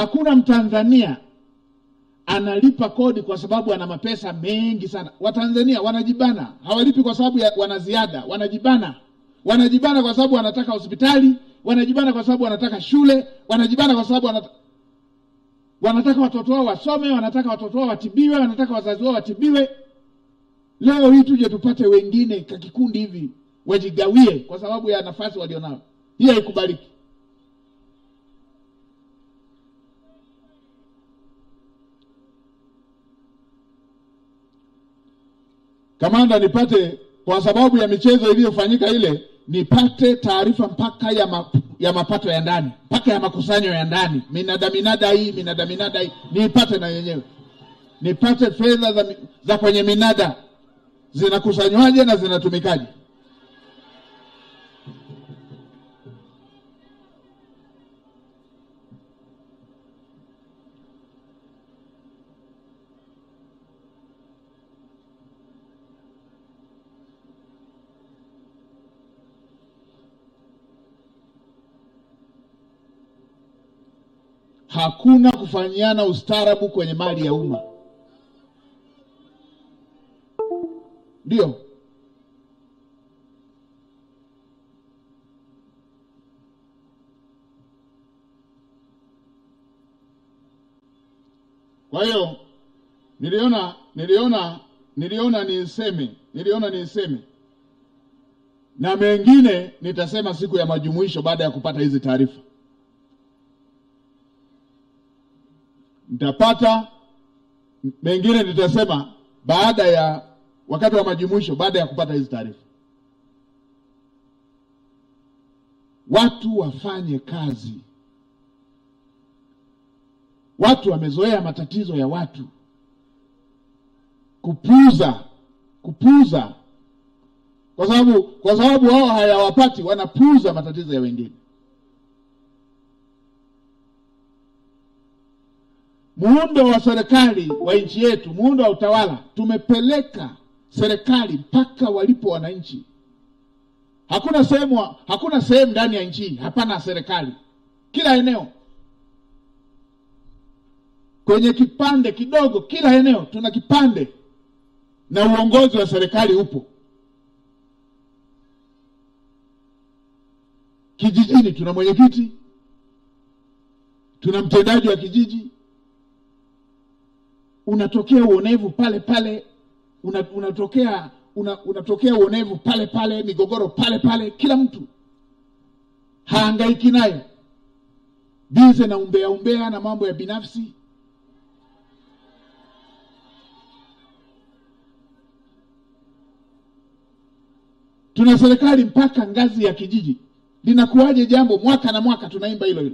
Hakuna Mtanzania analipa kodi kwa sababu ana mapesa mengi sana. Watanzania wanajibana, hawalipi kwa sababu wana ziada, wanajibana. Wanajibana kwa sababu wanataka hospitali, wanajibana kwa sababu wanataka shule, wanajibana kwa sababu wanataka watoto wao wasome, wanataka watoto wao watibiwe, wanataka wazazi wao watibiwe. Leo hii tuje tupate wengine kakikundi hivi wajigawie kwa sababu ya nafasi walionao. Hii haikubaliki. Kamanda, nipate kwa sababu ya michezo iliyofanyika ile, nipate taarifa mpaka ya mapato ya ndani, mpaka ya makusanyo ya ndani, minada hii, nipate na yenyewe. Nipate fedha za kwenye minada zinakusanywaje na zinatumikaje. Hakuna kufanyiana ustaarabu kwenye mali ya umma. Ndio. Kwa hiyo niliona niseme na mengine nitasema siku ya majumuisho baada ya kupata hizi taarifa. Nitapata mengine nitasema baada ya wakati wa majumuisho baada ya kupata hizi taarifa. Watu wafanye kazi. Watu wamezoea matatizo ya watu. Kupuuza. Kwa sababu wao hayawapati, wanapuuza matatizo ya wengine. Muundo wa serikali wa nchi yetu, muundo wa utawala, tumepeleka serikali mpaka walipo wananchi. Hakuna sehemu ndani ya nchi hapana serikali. Kila eneo, kwenye kipande kidogo, kila eneo tuna kipande na uongozi wa serikali upo. Kijijini tuna mwenyekiti, tuna mtendaji wa kijiji. Unatokea uonevu pale pale, unatokea uonevu pale pale, migogoro pale pale, kila mtu haangaiki nayo, bize na umbea na mambo ya binafsi. Tuna serikali mpaka ngazi ya kijiji. Linakuwaje jambo mwaka na mwaka tunaimba hilo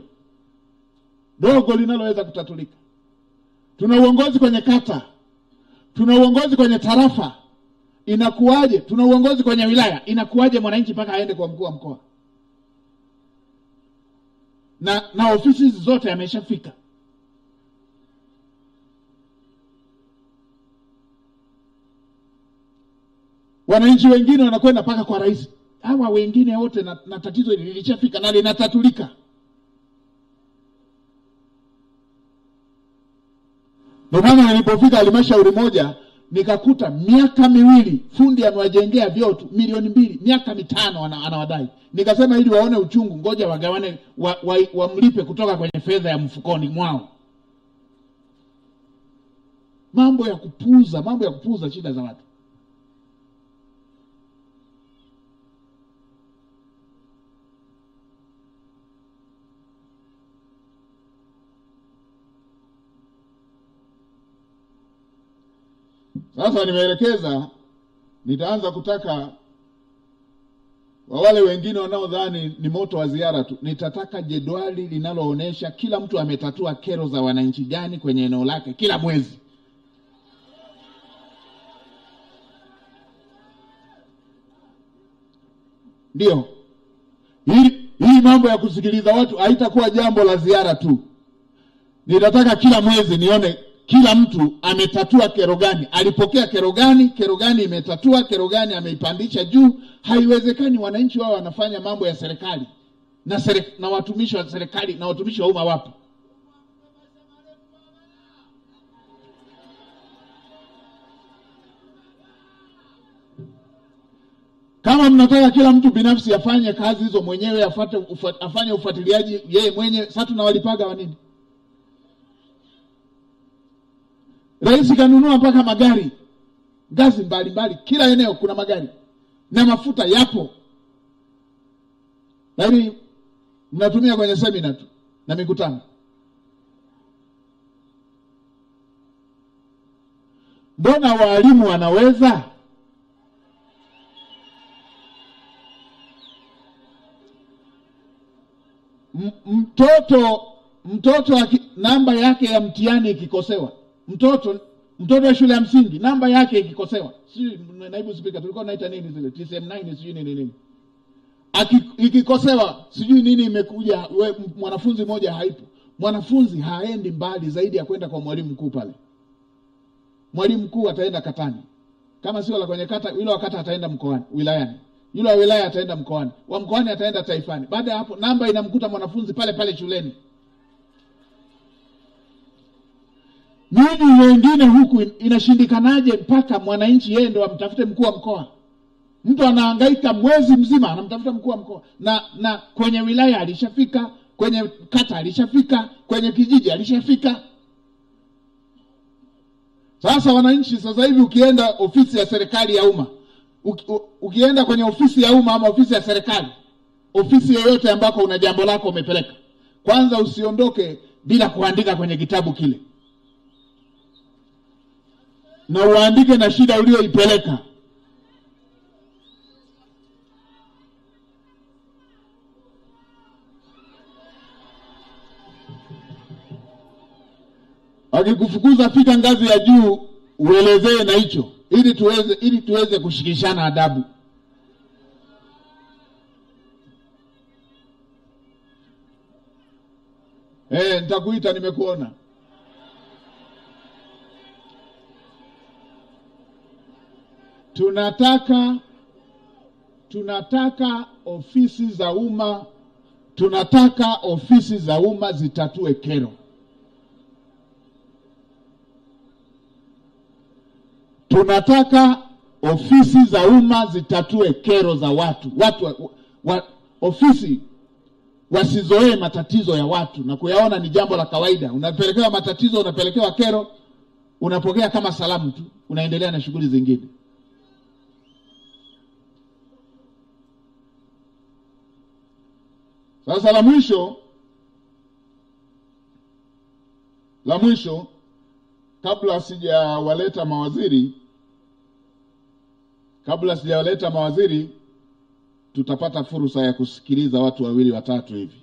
dogo linaloweza kutatulika? Tuna uongozi kwenye kata, tuna uongozi kwenye tarafa. Inakuwaje? Tuna uongozi kwenye wilaya. Inakuwaje mwananchi mpaka aende kwa mkuu wa mkoa? Na ofisi zote yameshafika. Wananchi wengine wanakwenda mpaka kwa rais. Hawa wengine wote na tatizo hili lilishafika na linatatulika. Ndio maana nilipofika halmashauri moja nikakuta miaka miwili fundi amewajengea vyoo tu milioni 2, miaka 5 anawadai. Nikasema ili waone uchungu, ngoja wagawane wamlipe kutoka kwenye fedha ya mfukoni mwao. Mambo ya kupuuza shida za watu. Sasa nimeelekeza, nitaanza kutaka wale wengine wanaodhani ni moto wa ziara tu, nitataka jedwali linaloonesha kila mtu ametatua kero za wananchi gani kwenye eneo lake kila mwezi. Ndio. Hii mambo ya kusikiliza watu haitakuwa jambo la ziara tu. Nitataka kila mwezi nione kila mtu ametatua kero gani, alipokea kero gani imetatua, kero gani ameipandisha juu. Haiwezekani wananchi wao wanafanya mambo ya serikali na watumishi wa serikali na watumishi wa umma wapo. Kama mnataka kila mtu binafsi afanye kazi hizo mwenyewe, afanye ufuatiliaji yeye mwenyewe, sasa tunawalipaga wa nini? Rais kanunua mpaka magari, ngazi mbalimbali, kila eneo kuna magari na mafuta yapo, lakini mnatumia kwenye semina tu na mikutano. Mbona walimu wanaweza? Mtoto namba yake ya mtihani ikikosewa, mtoto wa shule ya msingi namba yake ikikosewa, si naibu spika tulikuwa tunaita nini zile TSM9 sijui nini, ikikosewa sijui nini imekuja, mwanafunzi mmoja haipo, mwanafunzi haendi mbali zaidi ya kwenda kwa mwalimu mkuu pale. Mwalimu mkuu ataenda katani, kama sio la kwenye kata, yule wa kata ataenda mkoani, wilayani, yule wa wilaya ataenda mkoani, wa mkoani ataenda taifani. Baada ya hapo namba inamkuta mwanafunzi pale pale shuleni. Nini wengine huku inashindikanaje mpaka mwananchi yeye ndo amtafute mkuu wa mkoa? Mtu anahangaika mwezi mzima anamtafuta mkuu wa mkoa, na kwenye wilaya alishafika, kwenye kata alishafika, kwenye kijiji alishafika. Sasa wananchi sasa hivi ukienda ofisi ya serikali ya umma, ukienda kwenye ofisi ya umma ama ofisi ya serikali, ofisi yoyote ambako una jambo lako umepeleka, kwanza usiondoke bila kuandika kwenye kitabu kile, na uandike na shida ulioipeleka. Akikufukuza fika ngazi ya juu uelezee na hicho, ili tuweze kushikishana adabu. Nitakuita, nimekuona. Tunataka ofisi za umma, tunataka ofisi za umma zitatue kero. Tunataka ofisi za umma zitatue kero za watu. Ofisi wasizoee matatizo ya watu na kuyaona ni jambo la kawaida. Unapelekewa matatizo, unapelekewa kero, unapokea kama salamu tu, unaendelea na shughuli zingine. Sasa la mwisho kabla sijawaleta mawaziri, tutapata fursa ya kusikiliza watu wawili watatu hivi,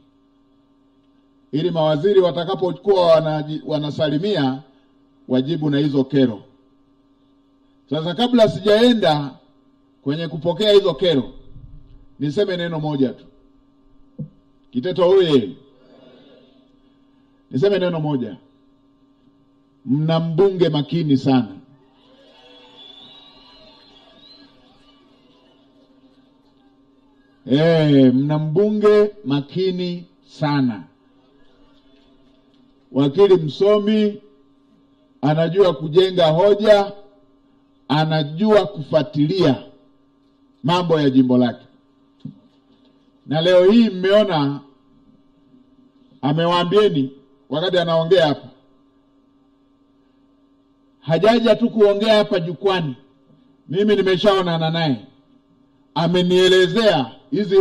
ili mawaziri watakapokuwa wanasalimia wajibu na hizo kero. Sasa kabla sijaenda kwenye kupokea hizo kero, niseme neno moja tu. Kiteto huye, niseme neno moja. Mna mbunge makini sana. Mna mbunge makini sana. Wakili msomi, anajua kujenga hoja, anajua kufuatilia mambo ya jimbo lake. Na leo hii mmeona amewaambieni wakati anaongea hapa, hajaja tu kuongea hapa jukwani. Mimi nimeshaonana naye, amenielezea hizi